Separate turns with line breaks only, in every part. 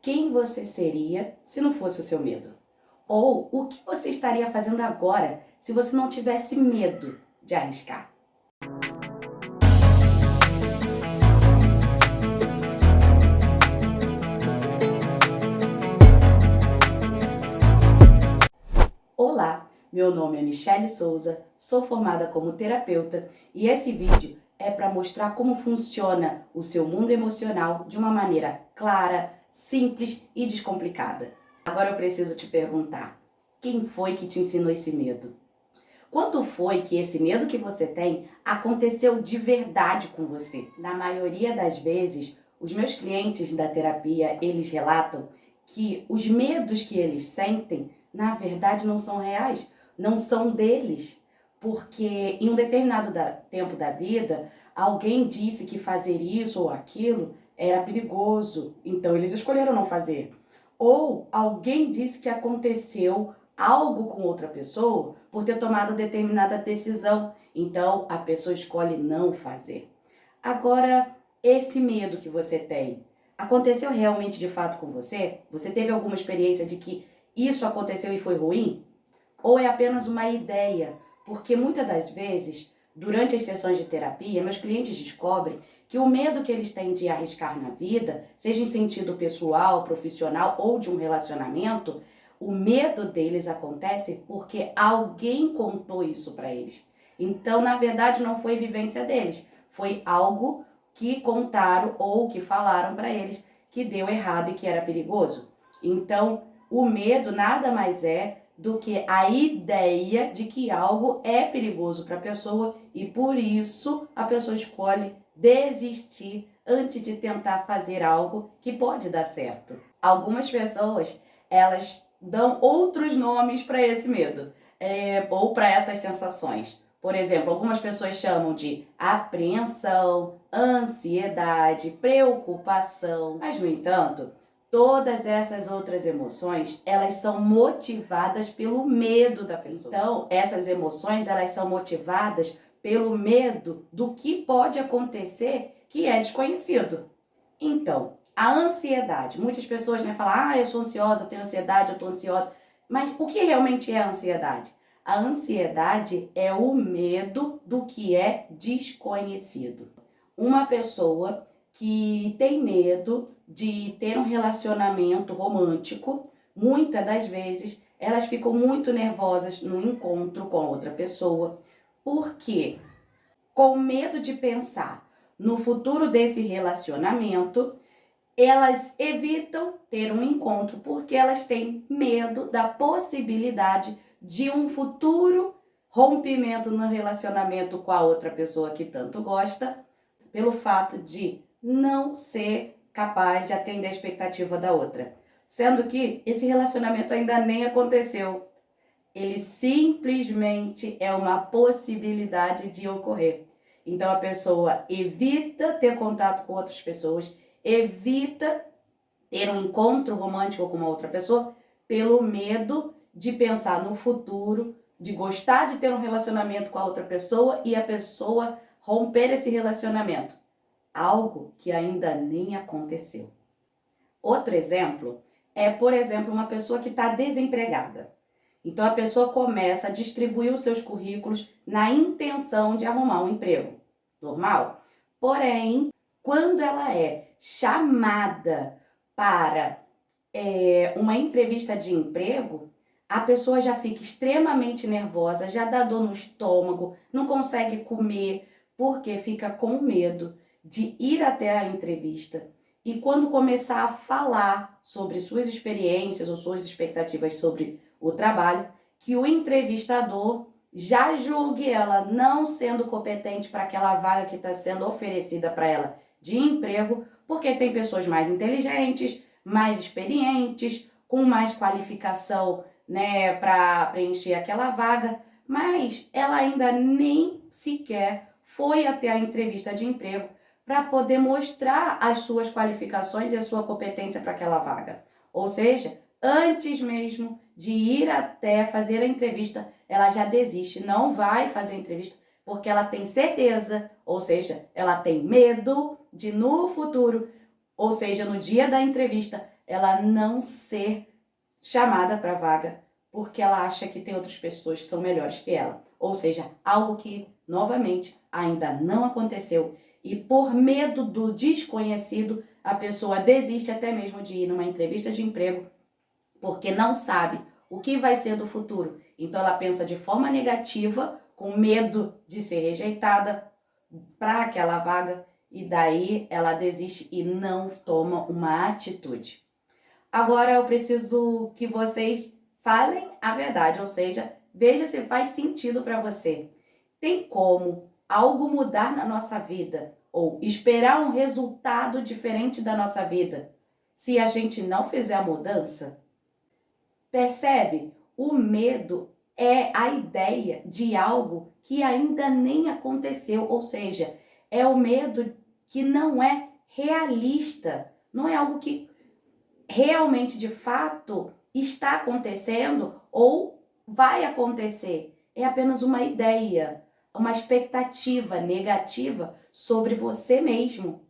quem você seria se não fosse o seu medo? Ou o que você estaria fazendo agora se você não tivesse medo de arriscar? Olá, meu nome é Michele Souza, sou formada como terapeuta e esse vídeo é para mostrar como funciona o seu mundo emocional de uma maneira clara, simples e descomplicada. Agora eu preciso te perguntar, quem foi que te ensinou esse medo? Quando foi que esse medo que você tem aconteceu de verdade com você? Na maioria das vezes, os meus clientes da terapia, eles relatam que os medos que eles sentem, na verdade, não são reais, não são deles. Porque em um determinado tempo da vida, alguém disse que fazer isso ou aquilo era perigoso, então eles escolheram não fazer. Ou alguém disse que aconteceu algo com outra pessoa por ter tomado determinada decisão. Então, a pessoa escolhe não fazer. Agora, esse medo que você tem, aconteceu realmente de fato com você? Você teve alguma experiência de que isso aconteceu e foi ruim? Ou é apenas uma ideia? Porque muitas das vezes, durante as sessões de terapia, meus clientes descobrem que o medo que eles têm de arriscar na vida, seja em sentido pessoal, profissional ou de um relacionamento, o medo deles acontece porque alguém contou isso para eles. Então, na verdade, não foi vivência deles, foi algo que contaram ou que falaram para eles que deu errado e que era perigoso. Então, o medo nada mais é do que a ideia de que algo é perigoso para a pessoa e por isso a pessoa escolhe desistir antes de tentar fazer algo que pode dar certo. Algumas pessoas, elas dão outros nomes para esse medo, ou para essas sensações. Por exemplo, algumas pessoas chamam de apreensão, ansiedade, preocupação, mas no entanto, todas essas outras emoções, elas são motivadas pelo medo da pessoa. Então, essas emoções, elas são motivadas pelo medo do que pode acontecer que é desconhecido. Então, a ansiedade. Muitas pessoas falam, eu sou ansiosa, eu tenho ansiedade, eu estou ansiosa. Mas o que realmente é a ansiedade? A ansiedade é o medo do que é desconhecido. Uma pessoa que tem medo de ter um relacionamento romântico, muitas das vezes elas ficam muito nervosas no encontro com outra pessoa, porque com medo de pensar no futuro desse relacionamento, elas evitam ter um encontro porque elas têm medo da possibilidade de um futuro rompimento no relacionamento com a outra pessoa que tanto gosta, pelo fato de não ser capaz de atender a expectativa da outra. Sendo que esse relacionamento ainda nem aconteceu. Ele simplesmente é uma possibilidade de ocorrer. Então a pessoa evita ter contato com outras pessoas, evita ter um encontro romântico com uma outra pessoa pelo medo de pensar no futuro, de gostar de ter um relacionamento com a outra pessoa e a pessoa romper esse relacionamento. Algo que ainda nem aconteceu. Outro exemplo é, por exemplo, uma pessoa que está desempregada. Então a pessoa começa a distribuir os seus currículos na intenção de arrumar um emprego. Normal? Porém, quando ela é chamada para uma entrevista de emprego, a pessoa já fica extremamente nervosa, já dá dor no estômago, não consegue comer, porque fica com medo de ir até a entrevista. E quando começar a falar sobre suas experiências ou suas expectativas sobre o trabalho, que o entrevistador já julgue ela não sendo competente para aquela vaga que está sendo oferecida para ela de emprego, porque tem pessoas mais inteligentes, mais experientes, com mais qualificação, para preencher aquela vaga, mas ela ainda nem sequer foi até a entrevista de emprego para poder mostrar as suas qualificações e a sua competência para aquela vaga. Ou seja, antes mesmo de ir até fazer a entrevista, ela já desiste, não vai fazer a entrevista, porque ela tem certeza, ou seja, ela tem medo de no futuro, ou seja, no dia da entrevista, ela não ser chamada para a vaga porque ela acha que tem outras pessoas que são melhores que ela. Ou seja, algo que, novamente, ainda não aconteceu. E por medo do desconhecido, a pessoa desiste até mesmo de ir numa entrevista de emprego porque não sabe o que vai ser do futuro. Então ela pensa de forma negativa, com medo de ser rejeitada para aquela vaga, e daí ela desiste e não toma uma atitude. Agora eu preciso que vocês falem a verdade, ou seja, veja se faz sentido para você. Tem como algo mudar na nossa vida ou esperar um resultado diferente da nossa vida se a gente não fizer a mudança? Percebe? O medo é a ideia de algo que ainda nem aconteceu, ou seja, é o medo que não é realista, não é algo que realmente de fato está acontecendo ou vai acontecer. É apenas uma ideia, uma expectativa negativa sobre você mesmo.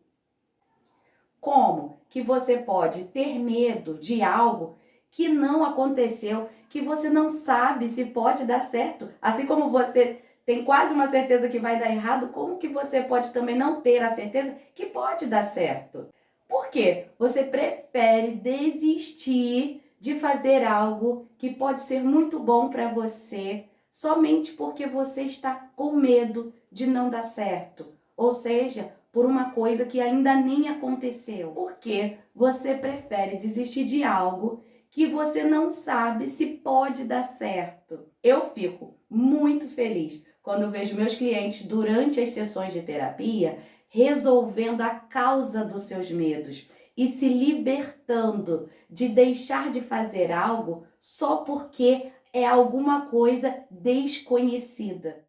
Como que você pode ter medo de algo que não aconteceu, que você não sabe se pode dar certo? Assim como você tem quase uma certeza que vai dar errado, como que você pode também não ter a certeza que pode dar certo? Por quê? Você prefere desistir de fazer algo que pode ser muito bom para você somente porque você está com medo de não dar certo. Ou seja, por uma coisa que ainda nem aconteceu. Porque você prefere desistir de algo que você não sabe se pode dar certo. Eu fico muito feliz quando vejo meus clientes durante as sessões de terapia resolvendo a causa dos seus medos e se libertando de deixar de fazer algo só porque é alguma coisa desconhecida.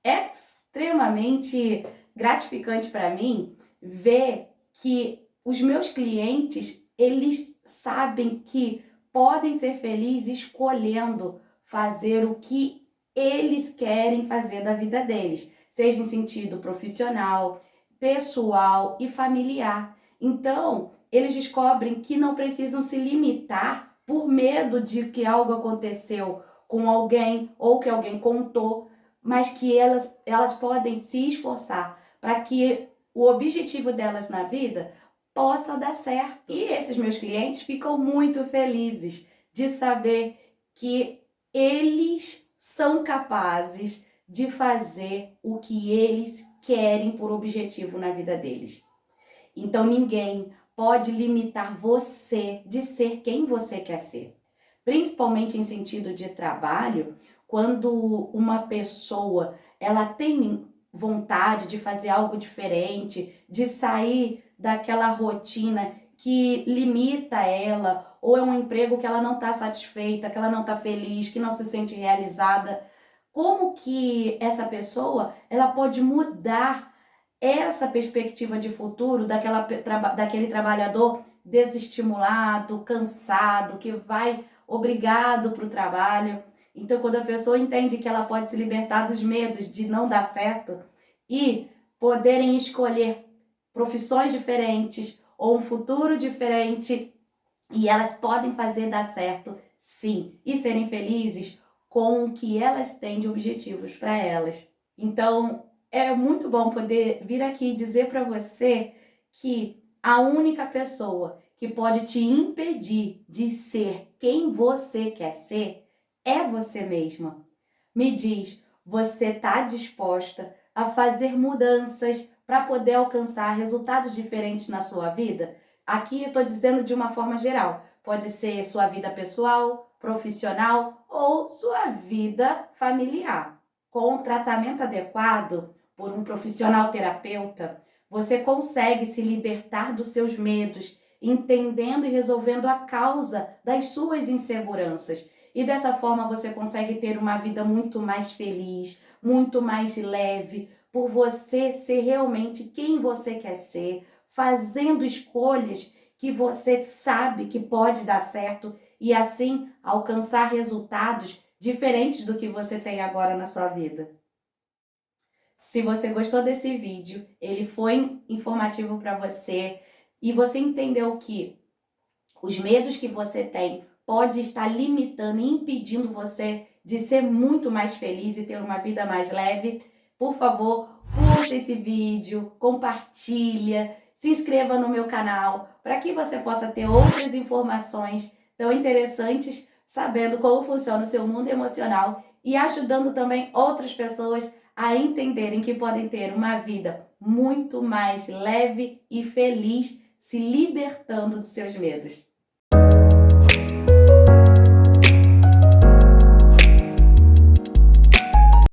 É extremamente gratificante para mim ver que os meus clientes, eles sabem que podem ser felizes escolhendo fazer o que eles querem fazer da vida deles, seja em sentido profissional, pessoal e familiar. Então, eles descobrem que não precisam se limitar por medo de que algo aconteceu com alguém ou que alguém contou, mas que elas podem se esforçar para que o objetivo delas na vida possa dar certo. E esses meus clientes ficam muito felizes de saber que eles são capazes de fazer o que eles querem por objetivo na vida deles. Então ninguém pode limitar você de ser quem você quer ser. Principalmente em sentido de trabalho, quando uma pessoa ela tem vontade de fazer algo diferente, de sair daquela rotina que limita ela, ou é um emprego que ela não está satisfeita, que ela não está feliz, que não se sente realizada, como que essa pessoa ela pode mudar essa perspectiva de futuro daquele trabalhador desestimulado, cansado, que vai obrigado para o trabalho? Então, quando a pessoa entende que ela pode se libertar dos medos de não dar certo e poderem escolher profissões diferentes ou um futuro diferente, e elas podem fazer dar certo, sim, e serem felizes com o que elas têm de objetivos para elas. Então, é muito bom poder vir aqui e dizer para você que a única pessoa que pode te impedir de ser quem você quer ser é você mesma. Me diz, você está disposta a fazer mudanças para poder alcançar resultados diferentes na sua vida? Aqui eu estou dizendo de uma forma geral. Pode ser sua vida pessoal, profissional ou sua vida familiar. Com o tratamento adequado por um profissional terapeuta, você consegue se libertar dos seus medos, entendendo e resolvendo a causa das suas inseguranças. E dessa forma você consegue ter uma vida muito mais feliz, muito mais leve, por você ser realmente quem você quer ser, fazendo escolhas que você sabe que pode dar certo e assim alcançar resultados diferentes do que você tem agora na sua vida. Se você gostou desse vídeo, ele foi informativo para você e você entendeu que Os medos que você tem pode estar limitando e impedindo você de ser muito mais feliz e ter uma vida mais leve. Por favor, curta esse vídeo, compartilha, se inscreva no meu canal para que você possa ter outras informações tão interessantes, sabendo como funciona o seu mundo emocional e ajudando também outras pessoas a entenderem que podem ter uma vida muito mais leve e feliz, se libertando dos seus medos.